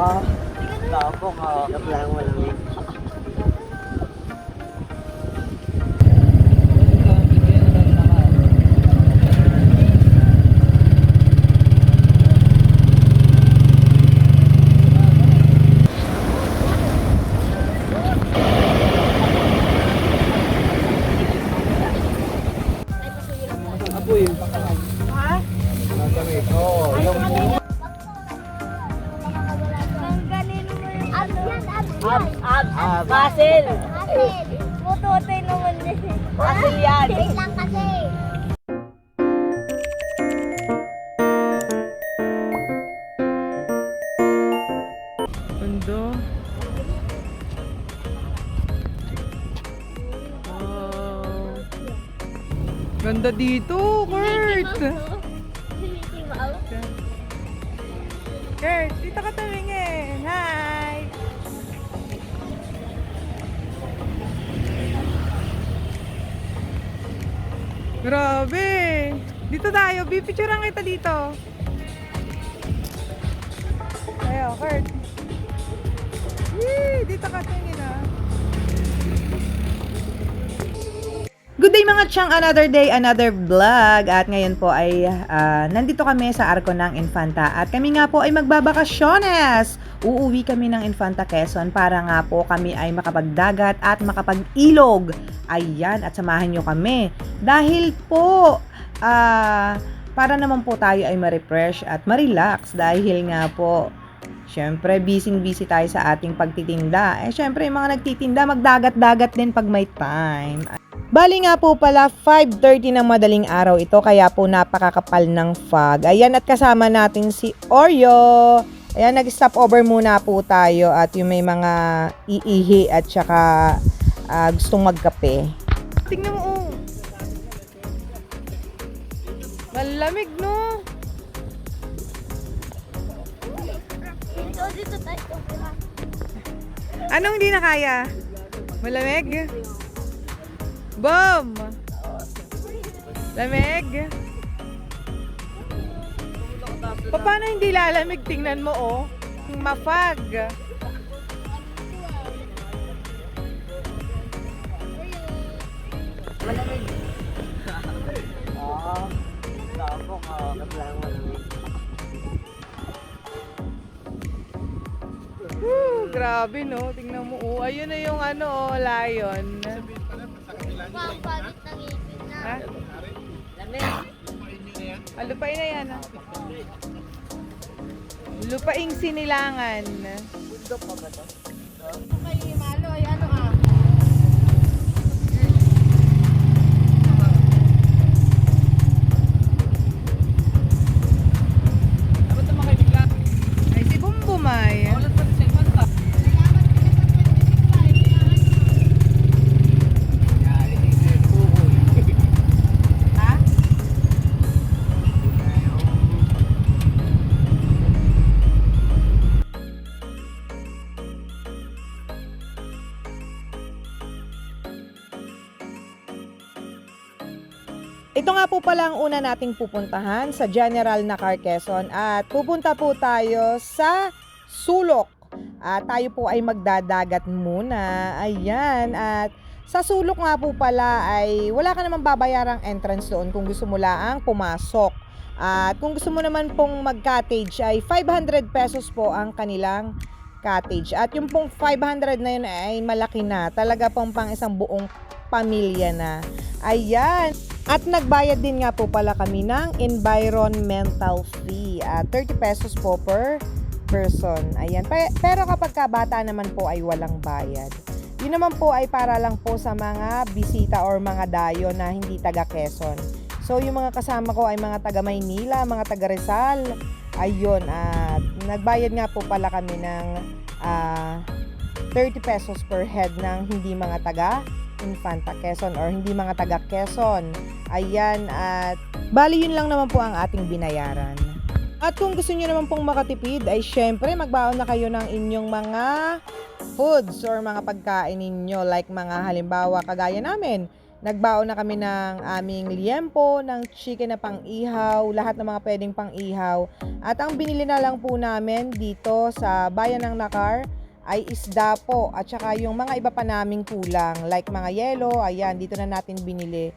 Tapos, kaplang mo lang yun. Apoy. Ha? Oo, yung Basil. Mutotoy naman din. Basil yan. Wait lang kasi. Mundo. Wow. Ganda dito, Kurt. Mickey Mouse. Kurt, dito ka tumingin. Hi. Grabe. Dito tayo. Pipicturean kita dito. Ayo, Kurt. Yee, dito ka tingin ah. Good day mga tiyang, another day, another vlog. At ngayon po ay nandito kami sa Arco ng Infanta. At kami nga po ay magbabakasyones. Uuwi kami ng Infanta, Quezon para nga po kami ay makapagdagat at makapag-ilog. Ayan, at samahan nyo kami. Dahil po, para naman po tayo ay ma-refresh at ma-relax. Dahil nga po, syempre, busy tayo sa ating pagtitinda. Syempre, yung mga nagtitinda, magdagat-dagat din pag may time. Bali nga po pala, 5:30 ng madaling araw ito, kaya po napakakapal ng fog. Ayan, at kasama natin si Oreo. Ayan, nag-stop over muna po tayo at yung may mga iihi at saka gustong magkape. Tingnan mo, oh. Malamig, no? Dito tayo. Anong hindi na kaya? Malamig? Boom! Lamig? Paano hindi lalamig? Tingnan mo, oh. Mafag. malamig. Tapos, kaplang mo lang yun. Grabe, no? Tingnan mo, oh. Ayun na yung ano, oh, lion. Ang pangit ng ipin na. Ha? Lupain na yan, ha? Lupaing sinilangan. Bundok pa ba ito? Kay Malo, ay ano, ah? Ay, si Bumbumay. Ha? Ito nga po pala ang una nating pupuntahan sa General na Quezon at pupunta po tayo sa Sulok. At tayo po ay magdadagat muna. Ayan, at sa Sulok nga po pala ay wala ka namang babayarang entrance doon kung gusto mo laang pumasok. At kung gusto mo naman pong mag-cottage ay 500 pesos po ang kanilang cottage. At yung pong 500 na yun ay malaki na. Talaga pong pang isang buong pamilya na. Ayan. At nagbayad din nga po pala kami ng environmental fee. 30 pesos po per person. Ayan. Pero kapag kabata naman po ay walang bayad. Yun naman po ay para lang po sa mga bisita or mga dayo na hindi taga Quezon. So yung mga kasama ko ay mga taga Maynila, mga taga Rizal. Ayun. At nagbayad nga po pala kami ng 30 pesos per head ng hindi mga taga Infanta, Quezon or hindi mga taga Quezon. Ayan, at bali yun lang naman po ang ating binayaran. At kung gusto niyo naman pong makatipid ay syempre magbaon na kayo ng inyong mga foods or mga pagkain ninyo, like mga halimbawa kagaya namin, Nagbaon na kami ng aming liempo, ng chicken na pang-ihaw, lahat ng mga pwedeng pang-ihaw. At ang binili na lang po namin dito sa bayan ng Nakar ay isda po at saka yung mga iba pa naming kulang like mga yelo, ayan, dito na natin binili.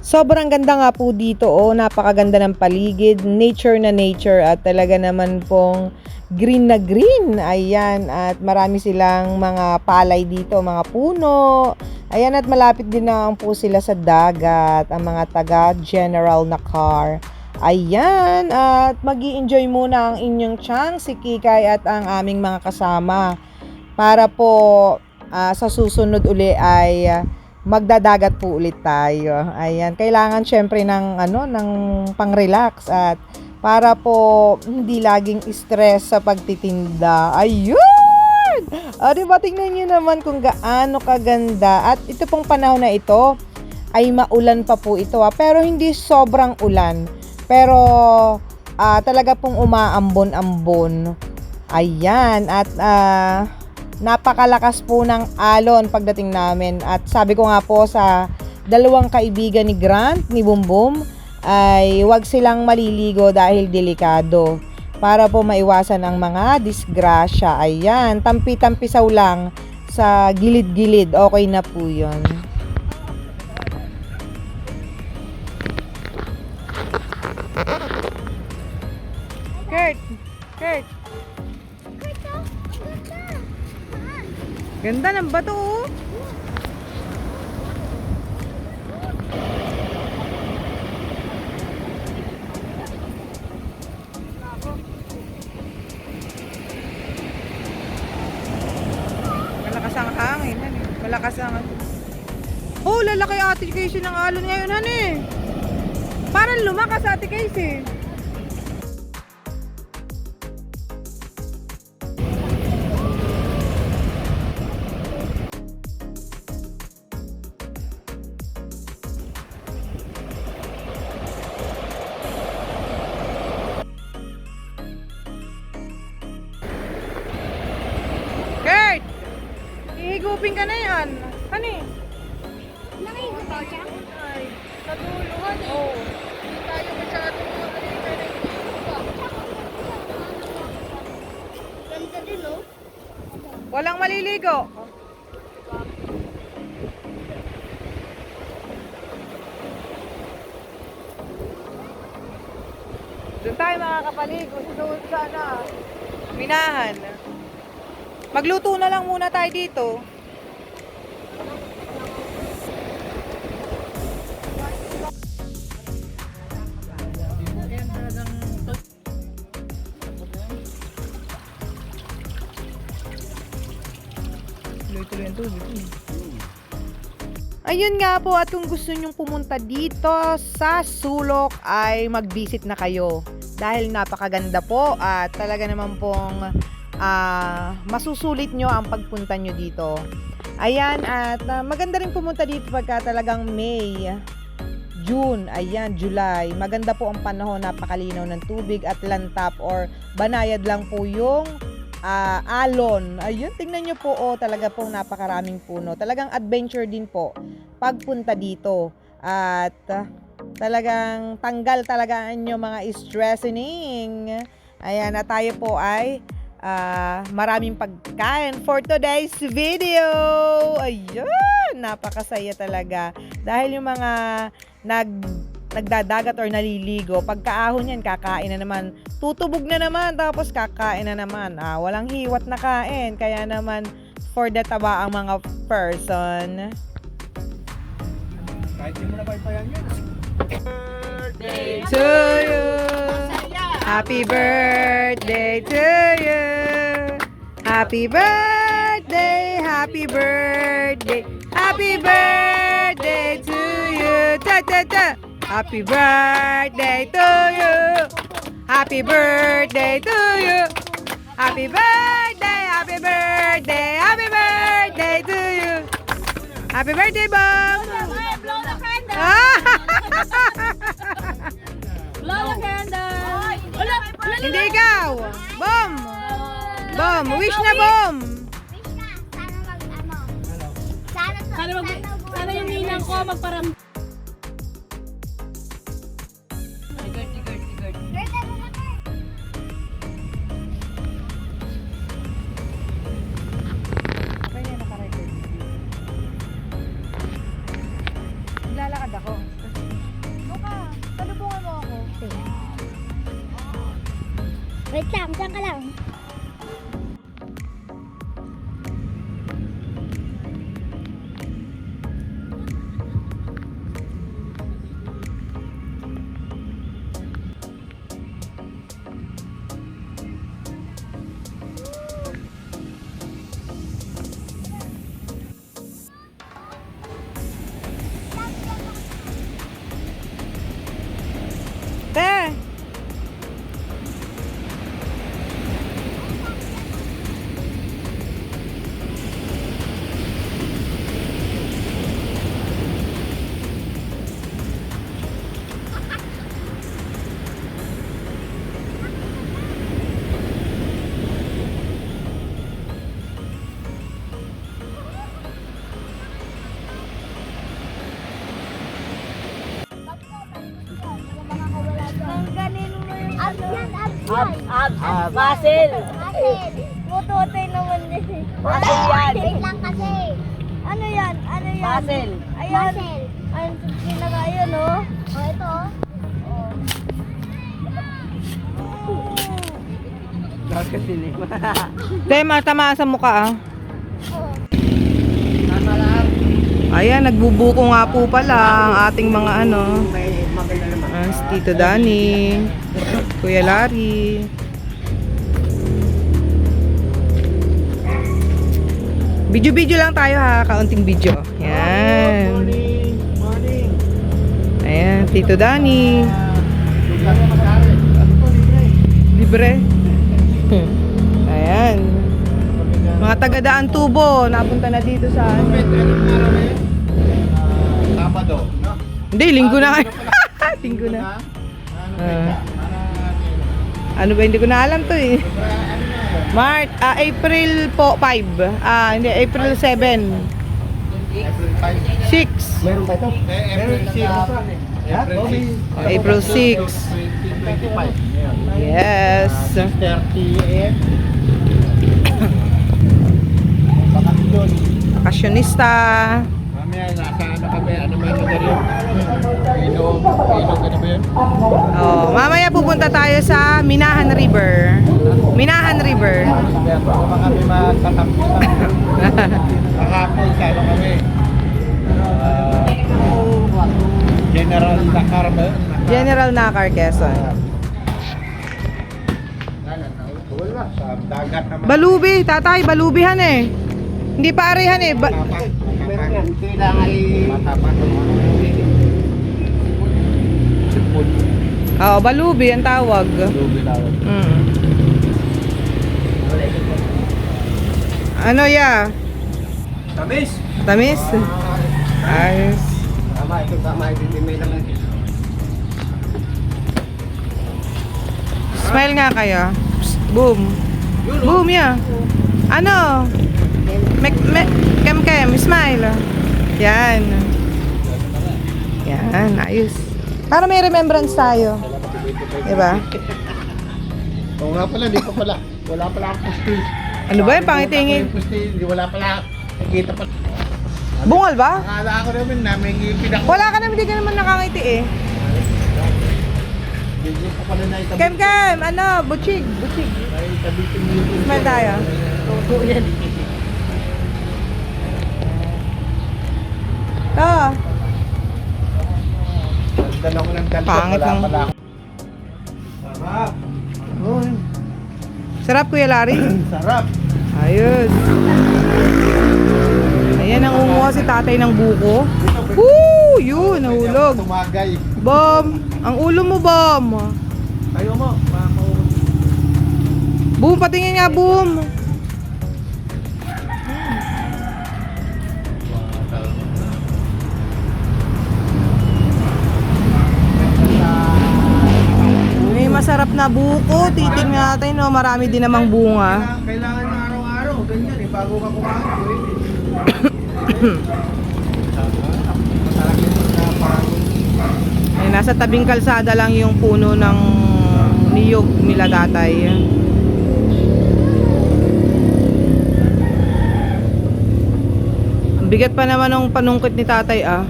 Sobrang ganda nga po dito, napakaganda ng paligid, nature na nature at talaga naman pong green na green. Ayan, at marami silang mga palay dito, mga puno. Ayan, at malapit din na po sila sa dagat, ang mga taga General Nakar. Ayan, at mag-i-enjoy muna ang inyong Chang, si Kikay at ang aming mga kasama. Para po sa susunod uli ay magdadagat po ulit tayo. Ayan, kailangan syempre ng ng pang-relax at para po hindi laging stress sa pagtitinda. Ayun! O, diba, tingnan nyo naman kung gaano kaganda. At ito pong panahon na ito ay maulan pa po ito, pero hindi sobrang ulan. Pero talaga pong umaambon-ambon. Ayan, at napakalakas po ng alon pagdating namin. At sabi ko nga po sa dalawang kaibigan ni Grant, ni Bumbum, ay huwag silang maliligo dahil delikado. Para po maiwasan ang mga disgrasya. Ayan, tampi-tampisaw lang sa gilid-gilid. Okay na po yun. Kurt! Kurt! Ganda ng bato, oh. Malakas ang hangin, han eh. Malakas ang... Oh, lalaki Ate Casey ng alon ngayon, han eh. Parang lumakas Ate Casey. Kurt! Ihigupin ka na yan. Ano eh? Nakikita ka siya? Ay, sa dulo, honey. Oo. Hindi tayo masyadong makakita na Ganda din, oh. Walang maliligo. Doon tayo makakapaligo. Doon sana. Minahan. Magluto na lang muna tayo dito. Tuloy-tuloy ang tubig. Ayun nga po, at kung gusto nyong pumunta dito sa Sulok ay mag-visit na kayo. Dahil napakaganda po at talaga naman pong masusulit nyo ang pagpunta nyo dito. Ayan, at maganda rin pumunta dito pagka talagang May, June, ayan, July. Maganda po ang panahon, napakalinaw ng tubig at lantap or banayad lang po yung alon. Ayun, tingnan nyo po, talaga pong napakaraming puno. Talagang adventure din po pagpunta dito. At talagang tanggal talaga ang inyong mga stressing. Ayan, na tayo po ay maraming pagkain for today's video. Ayun, napakasaya talaga. Dahil yung mga nagdadagat or naliligo, pagkaahon yan, kakain na naman. Tutubog na naman, tapos kakain na naman. Walang hiwat na kain. Kaya naman, for the taba ang mga person. Kahit di mo na paypayan yun. Birthday To you. Happy birthday to you. Happy birthday, happy birthday, happy birthday to you. Ta ta ta. Happy birthday to you. Happy birthday to you. Happy birthday, happy birthday, happy birthday to you. Happy birthday, Bong. Blow the candle! Blow the candle! Hindi ikaw. Bom. Bom, wish na bom. Wish ka, sana mag-ano. Sana Sana Sana yung ninang ko magparam... Lalakad ako. Luka, talubungan mo ako. Wait lang, saan ka lang? Te! Ang ganun mo yung abs yan, abs yan. Muscle! Muscle. Mutotoy naman din. Muscle yan. Wait lang kasi. Ano yan? Ano yan? Muscle. Ayan. Ayun, sinaga yun, oh. Oh, ito, oh. Te, matama sa mukha ah. Oh. Ayan, nagbubuko nga po pala ang ating mga ano. Si Tito Danny, Kuya Larry. Video-video lang tayo ha, kaunting video. Ayan. Ayan, Tito Danny. Libre. Ayan. Mga taga-Daan Tubo, napunta na dito sa ano. Sabado, no? Hindi, linggo na kayo. Linggo na. Ano ba, hindi ko na alam to eh. April po 5. Hindi, April 7. 6. Meron ba ito? April 6. April 6. 2025. Yes. 6:30 a.m. Bakasyon. Fashionista. Mamaya, nasa ano kami, ano ba yung lugar yun? Ilog, ano ba yun? Oh, mamaya pupunta tayo sa Minahan River. Minahan River. Kaya kung kami magtatampisan. Kahapon sa ano kami. General Dakar ba? General Nakar, Quezon. Wala, sa dagat naman. Balubi, tatay, balubihan eh. Hindi pa arehan eh. Meron yan, kailangan ay matapang. Sipon. Oh, balubi ang tawag. Lubi tawag. Mm. Ano ya? Tamis! Tamis? Ayos. Tama, ito tama, ito may naman. Smile nga kayo. Psst, boom. Boom ya. Ano? Kem, smile. Yan. Yan, ayos. Para may remembrance tayo. Diba? Oo nga pala, di pa pala. Wala pala akong pusti. Ano ba yung pangitingin? Wala pala. Nakikita pa. Bungal ba? Akala ko naman na may ngipin ako. Wala ka naman, hindi ka naman nakangiti eh. Hindi pa pala na itabi. Kem, ano? Butchig. Ay, tabitin mo yung Smile tayo. Totoo yan. To. Dala ko ng dalto. Pangit Wala lang. pala ako. Sarap. Uy, Sarap, Kuya Larry. sarap. Ayun. Ayan, nangunguha si tatay ng buko. Woo! Yun, nahulog. Tumagay. Bom! Ang ulo mo, Bom! Tayo mo. Boom, patingin nga, Boom! May masarap na buko. Titing natin, no? Marami din namang bunga. Kailangan na araw-araw. Ganyan eh. Bago ka kumain. nasa tabing kalsada lang yung puno ng niyog nila tatay. Ang bigat pa naman ng panungkit ni tatay ah.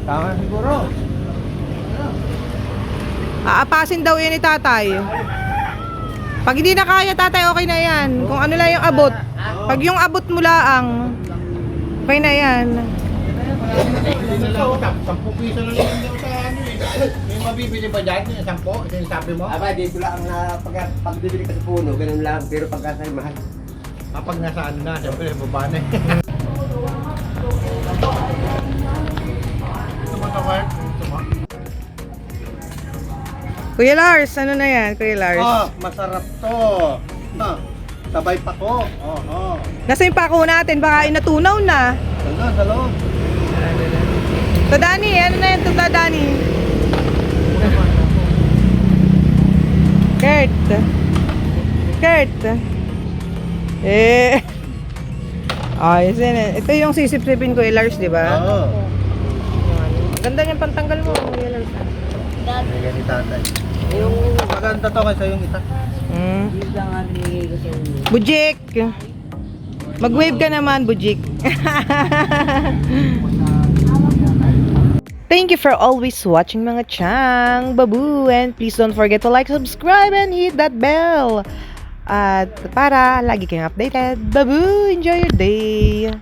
Tama siguro. Aapasin daw yan ni tatay. Pag hindi na kaya tatay, okay na yan. Kung ano lang yung abot. Pag yung abot mo laang, okay na yan. Hindi na lang, 10 piso na lang daw sa ano eh. May mabibili ba dyan? 10? Ito yung sabi mo? Aba, dito lang na pag bibili ka sa puno, ganun lang. Pero pagka sa'yo mahal. Kapag nasa ano na, siyempre baba na eh. Ito mo ito, Mark? Ito mo? Kuya Lars, ano na yan, Kuya Lars? Oh, masarap to. Sabay pa ko. Nasa yung pako natin, baka inatunaw na. Sa loob. Tadani, ano na yan, Tadani? Kurt. Ayos yan. Ito yung sisip-sipin ko, Lars, di ba? Oo. Ganda niyang pantanggal mo, Kuya Lars. Bigyan ni tatay. Yung maganda to kasi yung isa. Bujik. Mag-wave ka naman, Bujik. Thank you for always watching mga chang, babu, and please don't forget to like, subscribe, and hit that bell. At para lagi kayong updated. Babu, enjoy your day.